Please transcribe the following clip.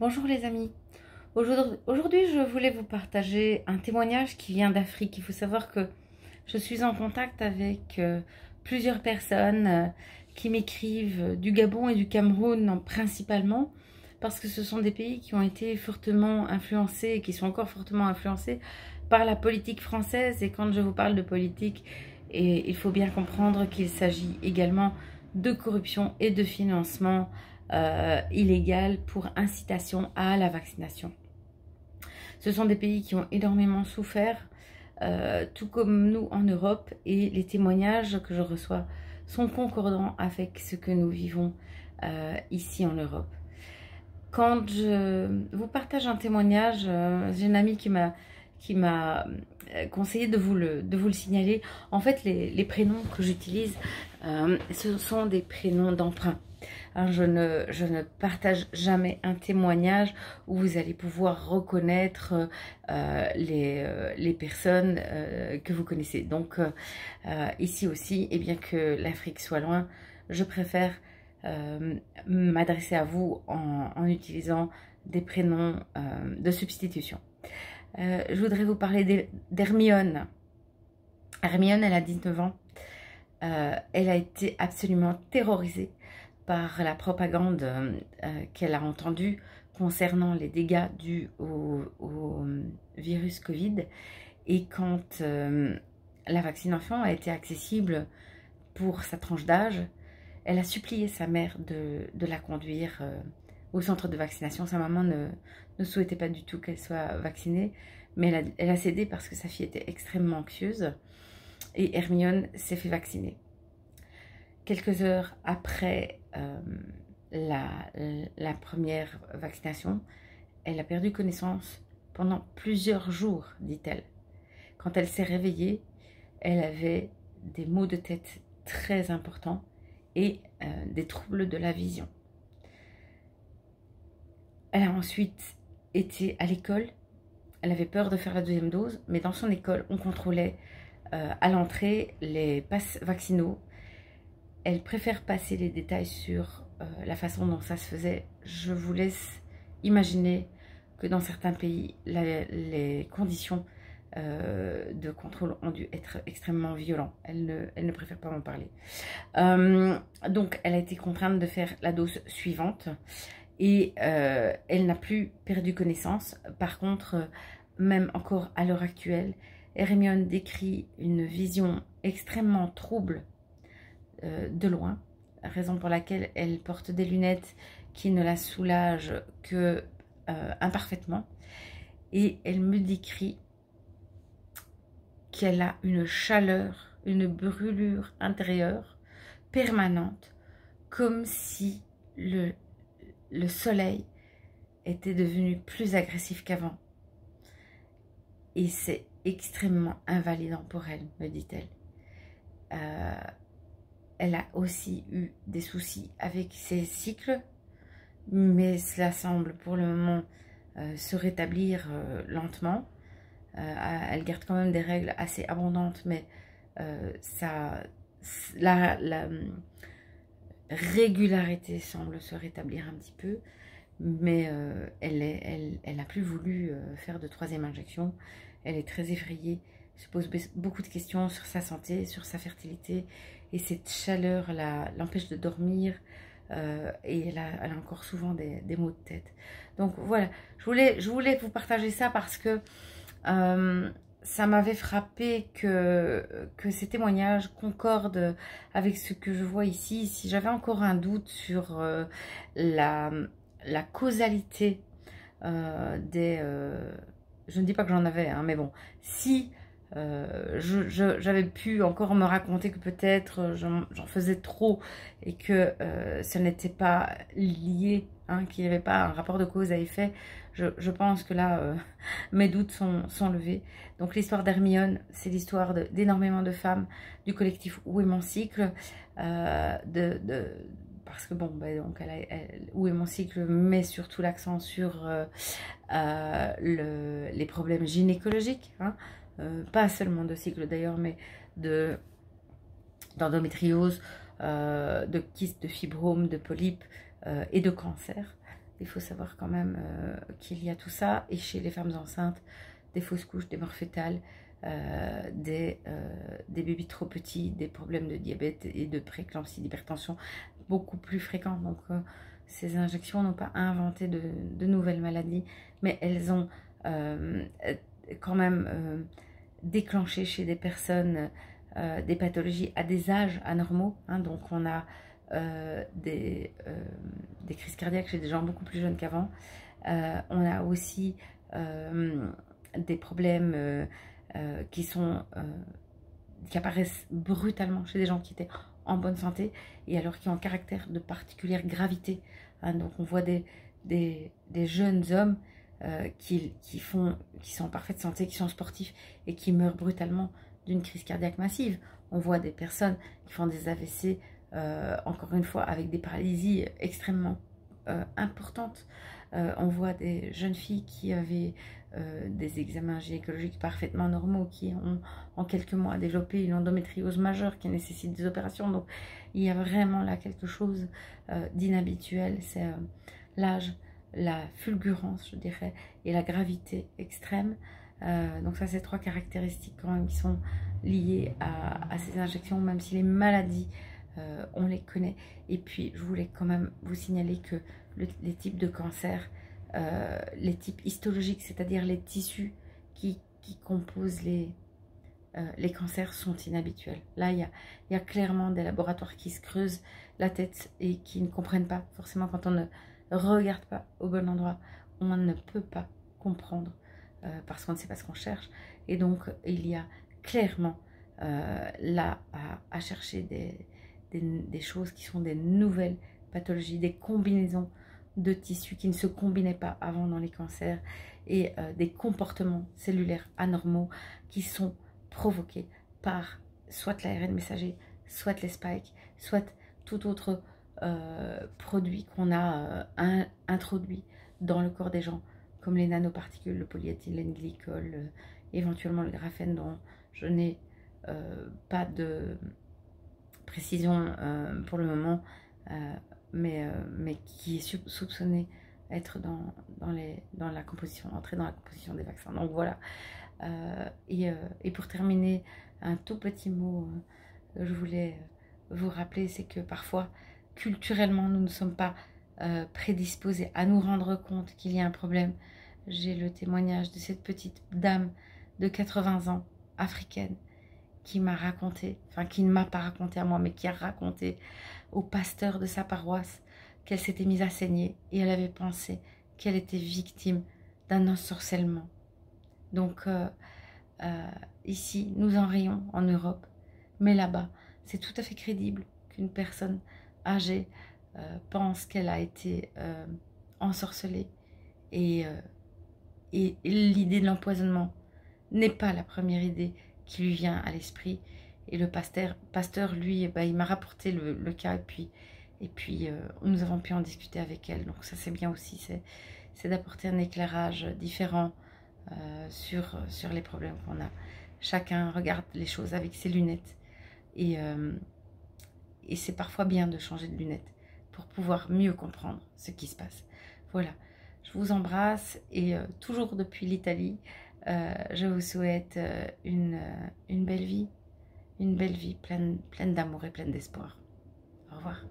Bonjour les amis. Aujourd'hui, je voulais vous partager un témoignage qui vient d'Afrique. Il faut savoir que je suis en contact avec plusieurs personnes qui m'écrivent du Gabon et du Cameroun principalement, parce que ce sont des pays qui ont été fortement influencés et qui sont encore fortement influencés par la politique française. Et quand je vous parle de politique, il faut bien comprendre qu'il s'agit également de corruption et de financement illégal pour incitation à la vaccination. Ce sont des pays qui ont énormément souffert, tout comme nous en Europe, et les témoignages que je reçois sont concordants avec ce que nous vivons ici en Europe. Quand je vous partage un témoignage, j'ai une amie qui m'a conseillé de vous le signaler. En fait, les prénoms que j'utilise, ce sont des prénoms d'emprunt. Hein, je ne partage jamais un témoignage où vous allez pouvoir reconnaître les personnes que vous connaissez. Donc ici aussi, et bien que l'Afrique soit loin, je préfère m'adresser à vous en utilisant des prénoms de substitution. Je voudrais vous parler d'Hermione. Hermione, elle a 19 ans. Elle a été absolument terrorisée par la propagande qu'elle a entendue concernant les dégâts dus au virus Covid. Et quand la vaccination a été accessible pour sa tranche d'âge, elle a supplié sa mère de la conduire au centre de vaccination. Sa maman ne souhaitait pas du tout qu'elle soit vaccinée, mais elle a cédé parce que sa fille était extrêmement anxieuse. Et Hermione s'est fait vacciner. Quelques heures après la première vaccination, elle a perdu connaissance pendant plusieurs jours, dit-elle. Quand elle s'est réveillée, elle avait des maux de tête très importants et des troubles de la vision. Elle a ensuite été à l'école. Elle avait peur de faire la deuxième dose, mais dans son école, on contrôlait à l'entrée les passes vaccinaux. Elle préfère passer les détails sur la façon dont ça se faisait. Je vous laisse imaginer que dans certains pays, les conditions de contrôle ont dû être extrêmement violentes. Elle ne préfère pas m'en parler. Donc, elle a été contrainte de faire la dose suivante et elle n'a plus perdu connaissance. Par contre, même encore à l'heure actuelle, Hermione décrit une vision extrêmement trouble de loin, raison pour laquelle elle porte des lunettes qui ne la soulagent que imparfaitement. Et elle me décrit qu'elle a une chaleur, une brûlure intérieure permanente, comme si le soleil était devenu plus agressif qu'avant. Et c'est extrêmement invalidant pour elle, me dit-elle. Elle a aussi eu des soucis avec ses cycles, mais cela semble pour le moment se rétablir lentement. Elle garde quand même des règles assez abondantes, mais la régularité semble se rétablir un petit peu. Mais elle n'a plus voulu faire de troisième injection. Elle est très effrayée, se pose beaucoup de questions sur sa santé, sur sa fertilité. Et cette chaleur l'empêche de dormir et elle a encore souvent des maux de tête. Donc voilà, je voulais vous partager ça parce que ça m'avait frappé que ces témoignages concordent avec ce que je vois ici. Si j'avais encore un doute sur la causalité je ne dis pas que j'en avais, hein, mais bon, si j'avais pu encore me raconter que peut-être j'en faisais trop et que ce n'était pas lié, hein, qu'il n'y avait pas un rapport de cause à effet, je pense que là, mes doutes sont levés. Donc l'histoire d'Hermione, c'est l'histoire d'énormément de femmes du collectif Où est mon cycle, parce que bon, donc Où est mon cycle met surtout l'accent sur les problèmes gynécologiques, hein, pas seulement de cycle d'ailleurs, mais d'endométriose, de kystes, de fibromes, de polypes et de cancer. Il faut savoir quand même qu'il y a tout ça. Et chez les femmes enceintes, des fausses couches, des morts fétales, des bébés trop petits, des problèmes de diabète et de prééclampsie, d'hypertension beaucoup plus fréquents. Donc ces injections n'ont pas inventé de nouvelles maladies, mais elles ont quand même déclenché chez des personnes des pathologies à des âges anormaux. Hein. Donc on a des crises cardiaques chez des gens beaucoup plus jeunes qu'avant. On a aussi des problèmes qui apparaissent brutalement chez des gens qui étaient en bonne santé et alors qui ont un caractère de particulière gravité. Hein. Donc on voit des jeunes hommes qui sont en parfaite santé, qui sont sportifs et qui meurent brutalement d'une crise cardiaque massive. On voit des personnes qui font des AVC, encore une fois, avec des paralysies extrêmement importantes. On voit des jeunes filles qui avaient des examens gynécologiques parfaitement normaux, qui ont en quelques mois développé une endométriose majeure qui nécessite des opérations. Donc il y a vraiment là quelque chose d'inhabituel. C'est l'âge, la fulgurance, je dirais, et la gravité extrême. Donc ça, c'est trois caractéristiques quand même qui sont liées à ces injections, même si les maladies, on les connaît. Et puis, je voulais quand même vous signaler que les types de cancers, les types histologiques, c'est-à-dire les tissus qui composent les cancers, sont inhabituels. Là, il y a clairement des laboratoires qui se creusent la tête et qui ne comprennent pas. Forcément, quand on ne regarde pas au bon endroit, on ne peut pas comprendre parce qu'on ne sait pas ce qu'on cherche. Et donc, il y a clairement là à chercher des choses qui sont des nouvelles pathologies, des combinaisons de tissus qui ne se combinaient pas avant dans les cancers et des comportements cellulaires anormaux qui sont provoqués par soit l'ARN messager, soit les spikes, soit tout autre produit qu'on a introduit dans le corps des gens, comme les nanoparticules, le polyéthylène glycol, éventuellement le graphène, dont je n'ai pas de précision pour le moment, mais qui est soupçonné être dans la composition, entrer dans la composition des vaccins. Donc voilà. Et pour terminer, un tout petit mot que je voulais vous rappeler, c'est que parfois, culturellement, nous ne sommes pas prédisposés à nous rendre compte qu'il y a un problème. J'ai le témoignage de cette petite dame de 80 ans, africaine, qui m'a raconté, enfin qui ne m'a pas raconté à moi, mais qui a raconté au pasteur de sa paroisse qu'elle s'était mise à saigner et elle avait pensé qu'elle était victime d'un ensorcellement. Donc ici, nous en rions en Europe, mais là-bas, c'est tout à fait crédible qu'une personne âgée pense qu'elle a été ensorcelée et l'idée de l'empoisonnement n'est pas la première idée qui lui vient à l'esprit. Et le pasteur lui, il m'a rapporté le cas et puis nous avons pu en discuter avec elle. Donc ça, c'est bien aussi, c'est d'apporter un éclairage différent sur les problèmes qu'on a. Chacun regarde les choses avec ses lunettes et c'est parfois bien de changer de lunettes pour pouvoir mieux comprendre ce qui se passe. Voilà, je vous embrasse et toujours depuis l'Italie, je vous souhaite une belle vie pleine d'amour et pleine d'espoir. Au revoir.